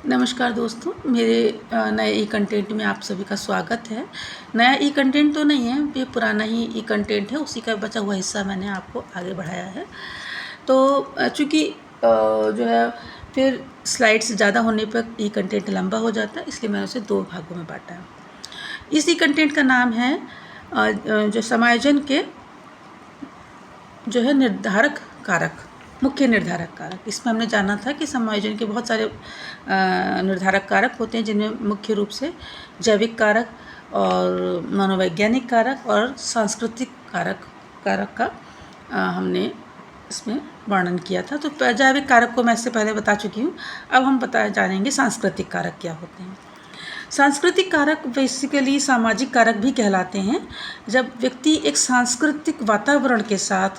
नमस्कार दोस्तों, मेरे नए ई कंटेंट में आप सभी का स्वागत है। नया ई कंटेंट तो नहीं है, ये पुराना ही ई कंटेंट है, उसी का बचा हुआ हिस्सा मैंने आपको आगे बढ़ाया है। तो चूँकि जो है फिर स्लाइड्स ज़्यादा होने पर ई कंटेंट लंबा हो जाता है, इसलिए मैंने उसे 2 भागों में बाँटा है। इस ई कंटेंट का नाम है जो समायोजन के जो है निर्धारक कारक, मुख्य निर्धारक कारक। इसमें हमने जाना था कि समायोजन के बहुत सारे निर्धारक कारक होते हैं, जिनमें मुख्य रूप से जैविक कारक और मनोवैज्ञानिक कारक और सांस्कृतिक कारक का हमने इसमें वर्णन किया था। तो जैविक कारक को मैं इससे पहले बता चुकी हूँ। अब हम जानेंगे सांस्कृतिक कारक क्या होते हैं। सांस्कृतिक कारक बेसिकली सामाजिक कारक भी कहलाते हैं। जब व्यक्ति एक सांस्कृतिक वातावरण के साथ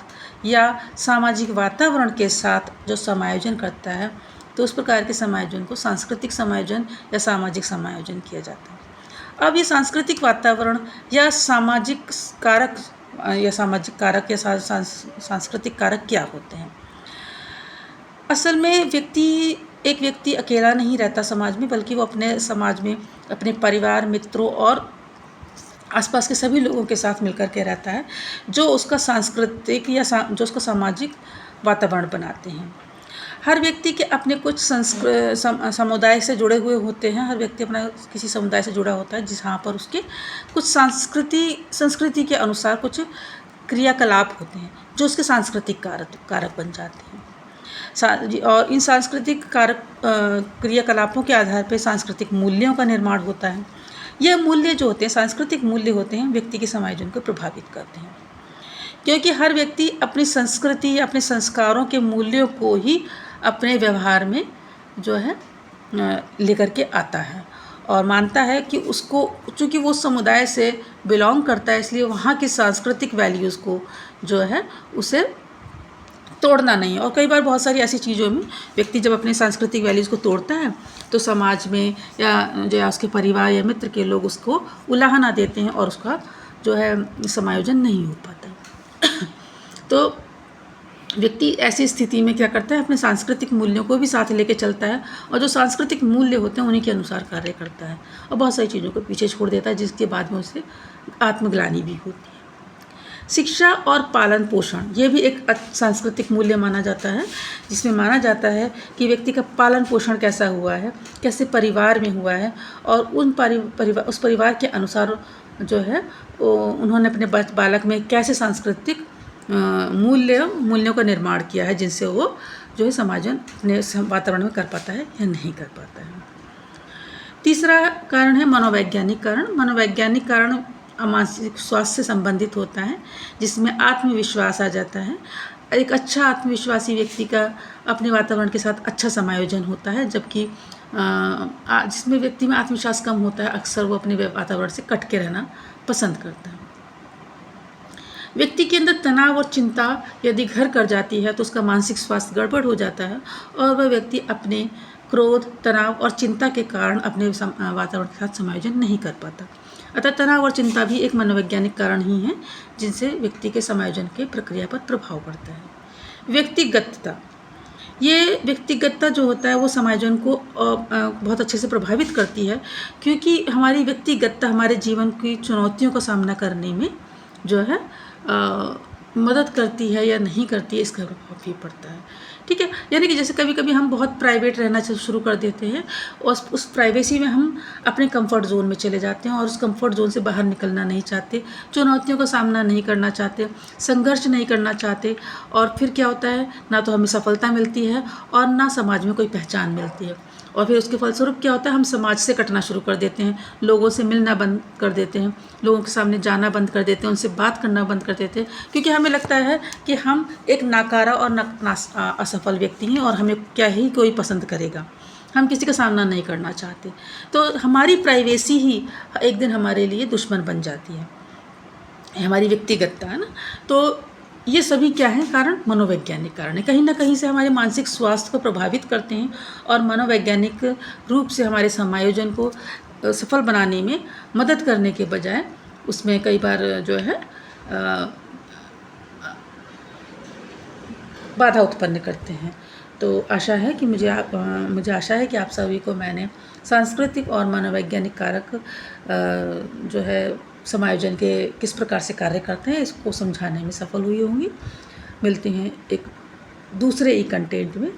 या सामाजिक वातावरण के साथ जो समायोजन करता है, तो उस प्रकार के समायोजन को सांस्कृतिक समायोजन या सामाजिक समायोजन किया जाता है। अब ये सांस्कृतिक वातावरण या सामाजिक कारक या सांस्कृतिक कारक क्या होते हैं? असल में एक व्यक्ति अकेला नहीं रहता समाज में, बल्कि वो अपने समाज में अपने परिवार, मित्रों और आसपास के सभी लोगों के साथ मिलकर के रहता है, जो उसका सांस्कृतिक या जो उसका सामाजिक वातावरण बनाते हैं। हर व्यक्ति के अपने कुछ समुदाय से जुड़े हुए होते हैं। हर व्यक्ति अपना किसी समुदाय से जुड़ा होता है, जहाँ पर उसके कुछ संस्कृति के अनुसार कुछ क्रियाकलाप होते हैं, जो उसके सांस्कृतिक कारक बन जाते हैं। और इन सांस्कृतिक कारक क्रियाकलापों के आधार पर सांस्कृतिक मूल्यों का निर्माण होता है। यह मूल्य जो होते हैं, सांस्कृतिक मूल्य होते हैं, व्यक्ति के समायोजन को प्रभावित करते हैं, क्योंकि हर व्यक्ति अपनी संस्कृति या अपने संस्कारों के मूल्यों को ही अपने व्यवहार में जो है लेकर के आता है और मानता है कि उसको, चूँकि वो समुदाय से बिलोंग करता है, इसलिए वहाँ की सांस्कृतिक वैल्यूज़ को जो है उसे तोड़ना नहीं। और कई बार बहुत सारी ऐसी चीज़ों में व्यक्ति जब अपने सांस्कृतिक वैल्यूज़ को तोड़ता है, तो समाज में या उसके परिवार या मित्र के लोग उसको उलाहना देते हैं और उसका जो है समायोजन नहीं हो पाता। तो व्यक्ति ऐसी स्थिति में क्या करता है, अपने सांस्कृतिक मूल्यों को भी साथ लेके चलता है और जो सांस्कृतिक मूल्य होते हैं उन्हीं के अनुसार कार्य करता है और बहुत सारी चीज़ों को पीछे छोड़ देता है, जिसके बाद में उसे आत्मग्लानि भी होती है। शिक्षा और पालन पोषण, ये भी एक सांस्कृतिक मूल्य माना जाता है, जिसमें माना जाता है कि व्यक्ति का पालन पोषण कैसा हुआ है, कैसे परिवार में हुआ है और उस परिवार के अनुसार जो है उन्होंने अपने बालक में कैसे सांस्कृतिक मूल्यों का निर्माण किया है, जिनसे वो जो है समायोजन अपने वातावरण में कर पाता है या नहीं कर पाता है। तीसरा कारण है मनोवैज्ञानिक कारण। मनोवैज्ञानिक कारण मानसिक स्वास्थ्य से संबंधित होता है, जिसमें आत्मविश्वास आ जाता है। एक अच्छा आत्मविश्वासी व्यक्ति का अपने वातावरण के साथ अच्छा समायोजन होता है, जबकि जिसमें व्यक्ति में आत्मविश्वास कम होता है, अक्सर वो अपने वातावरण से कट के रहना पसंद करता है। व्यक्ति के अंदर तनाव और चिंता यदि घर कर जाती है, तो उसका मानसिक स्वास्थ्य गड़बड़ हो जाता है और वह व्यक्ति अपने क्रोध, तनाव और चिंता के कारण अपने वातावरण के साथ समायोजन नहीं कर पाता। अतः तनाव और चिंता भी एक मनोवैज्ञानिक कारण ही है, जिनसे व्यक्ति के समायोजन के प्रक्रिया पर प्रभाव पड़ता है। व्यक्तिगतता, ये व्यक्तिगतता जो होता है वो समायोजन को बहुत अच्छे से प्रभावित करती है, क्योंकि हमारी व्यक्तिगतता हमारे जीवन की चुनौतियों का सामना करने में जो है मदद करती है या नहीं करती है, इसका प्रभाव भी पड़ता है। ठीक है, यानी कि जैसे कभी कभी हम बहुत प्राइवेट रहना शुरू कर देते हैं और उस प्राइवेसी में हम अपने कंफर्ट जोन में चले जाते हैं और उस कंफर्ट जोन से बाहर निकलना नहीं चाहते, चुनौतियों का सामना नहीं करना चाहते, संघर्ष नहीं करना चाहते, और फिर क्या होता है, ना तो हमें सफलता मिलती है और ना समाज में कोई पहचान मिलती है। और फिर उसके फलस्वरूप क्या होता है, हम समाज से कटना शुरू कर देते हैं, लोगों से मिलना बंद कर देते हैं, लोगों के सामने जाना बंद कर देते हैं, उनसे बात करना बंद कर देते हैं, क्योंकि हमें लगता है कि हम एक नाकारा और असफल व्यक्ति हैं और हमें क्या ही कोई पसंद करेगा, हम किसी का सामना नहीं करना चाहते। तो हमारी प्राइवेसी ही एक दिन हमारे लिए दुश्मन बन जाती है, हमारी व्यक्तिगतता है ना। तो ये सभी क्या है कारण, मनोवैज्ञानिक कारण है, कहीं ना कहीं से हमारे मानसिक स्वास्थ्य को प्रभावित करते हैं और मनोवैज्ञानिक रूप से हमारे समायोजन को सफल बनाने में मदद करने के बजाय उसमें कई बार जो है बाधा उत्पन्न करते हैं। तो आशा है कि मुझे आशा है कि आप सभी को मैंने सांस्कृतिक और मनोवैज्ञानिक कारक जो है समायोजन के किस प्रकार से कार्य करते हैं इसको समझाने में सफल हुई होंगी। मिलते हैं एक दूसरे ई कंटेंट में।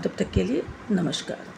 तब तक के लिए नमस्कार।